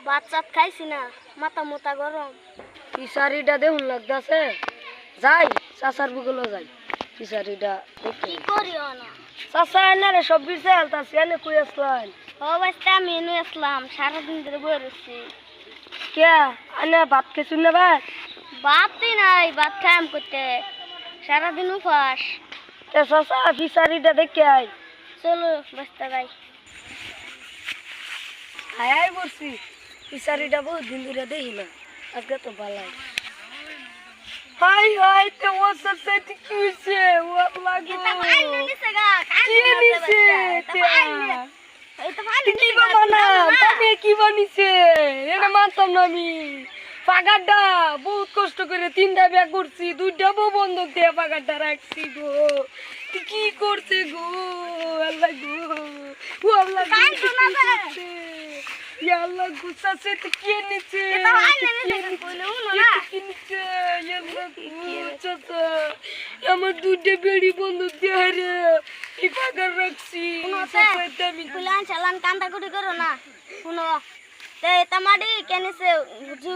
ভাত চাত খাইছি না, মাথা মোটা গরম। ফিসারিটা দেখুন লাগতেছে, যাই চাচার বুগুলো যাই ফিসারিটা কি করিও না? চাচা এনে রে সব বিষয় আলতাছি এনে কই আসলেন? ও বাচ্চা আমি এনে আসলাম, সারাদিন ধরে বয়ে রয়েছি। কে এনে ভাত খেয়েছুন না ভাই? ভাতই নাই, ভাত খাইম করতে, সারাদিন উপাস। তে চাচা ফিসারিটা দেখে আই। চলো বাচ্চা যাই। হাই আই বলছি ফিসারিটা বহুত দিন ধরে দেখি না, আজকে তো ভালাই। হাই হাই তো ও সবসে ঠিক হইছে ও লাগো এটা ফাইল নিছে গা, কি নিছে এটা ফাইল কি বানা তুমি কি বানিছে এটা মানতাম না আমি। পাগাটা বহুত কষ্ট করে তিনটা ব্যাগ করছি, দুইটা বউ বন্ধক দিয়ে পাগাটা রাখছি গো। তুই কি করছে গো আল্লাহ গো, ও আল্লাহ ইয়া আল্লাহ গুসাছে তো কি নিছে এটা ফাইল নিছে কইলো না কি নিছে আল্লাহ গুসাছে আমার দুইটা বেড়ি বন্ধক দিয়ে রে এই পাগার রাখছি। ফুলান চালান কান্দা কুটি করো না, শুনো তে এটা মাটি কেনেছে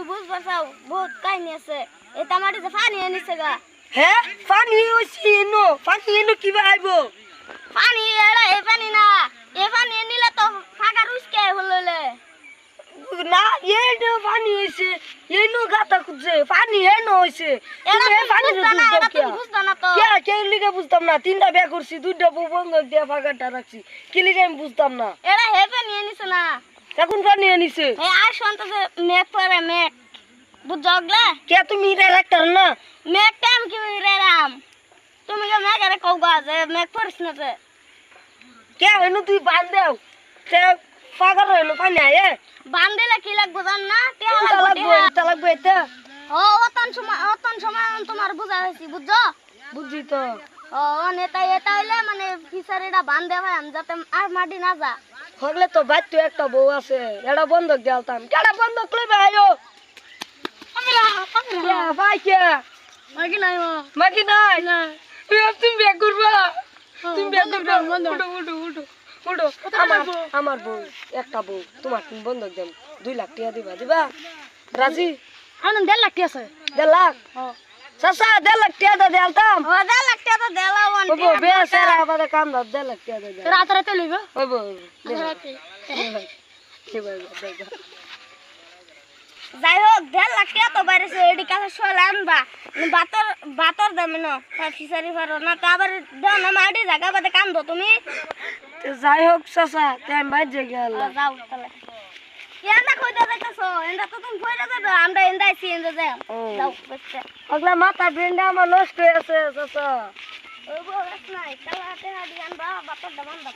বুঝ বাসাও বহুত কাহিনী আছে। এটা মাটি যে পানি এনেছে গা। হ্যাঁ পানি হইছি এনো, পানি এনো কিবা আইবো? পানি এড়া এ পানি না, এ পানি নিলে তো ফাঁকা রুসকে হললে না এনো পানি হইছে, এনো গাতা খুঁজছে পানি এনো হইছে। এড়া তুমি পানি বুঝতা না, এড়া তুমি বুঝতা না তো। কে কে লিগে বুঝতাম না, তিনটা ব্যাগ করছি দুইটা বউ বন্ধক দিয়ে ফাঁকাটা রাখছি, কি লিগে আমি বুঝতাম না। এড়া হে পানি এনেছে না, এখন পানি আনিছে হে আর সন্ততে মেঘ পরে মেঘ বুঝগলা। কে তুমি রে রাখতার না? মেঘ টাইম কি রেরাম, তুমি কে মেঘ আরে কও গা যে মেঘ পড়ছ না তে কে এনো তুই বান দেও তে ফাঁকা রইলো পানি আয়ে বান্দেলে কি লাগবো জান না? তে লাগবো এটা ও অতন সময় তোমার বুঝা হয়েছি বুঝছো? বুঝছি তো। ও নেতা এটা হইলে মানে ফিসারিটা বান্ধে ভাই আমি যাতে আর মাটি না যা। হগলে তো বাইতো একটা বউ আছে, এটা বন্ধক দেলতাম কেডা বন্ধক লইবে আয়ো ভাই কে মাগি নাই মাগি নাই না তুমি ব্যাগ করবা, তুমি ব্যাগ করবা উঠো উঠো উঠো উঠো। আমার বউ একটা বউ তোমার তুমি বন্ধক দেন 2 লাখ টাকা দিবা দিবা রাজি? আনন্দ 1.5 লাখ আছে। 1.5 লাখ চাচা 1.5 লাখ টাকা দেলতাম। ও 1.5 লাখ টাকা তো দেলা ওন ওবো বেসারা আবার কাম দাও 1.5 লাখ টাকা দে রাত রাতে লইব ওবো যাই হোক 1.5 লাখ টাকা তো বাইরেছে এডি কাছে সোলা আনবা বাতর দামে না ফিসারি ফারো না তো আবার দাও না মাটি জায়গা বাদে কাম দো তুমি। যাই হোক চাচা টাইম বাজে গেল যাও তাহলে এন্ডা কইতে যাইতাছো, এন্ডা তো তুমি কইতে যাবে, আমরা এন্ডা আইছি এন্ডা যাও যাও বাচ্চা। আগলা মাথা ব্রেনটা আমার নষ্ট হয়ে আছে চাচা। ওই বউ নাই কালা হাতে হাড়ি আনবা বাতর দাম আনবা।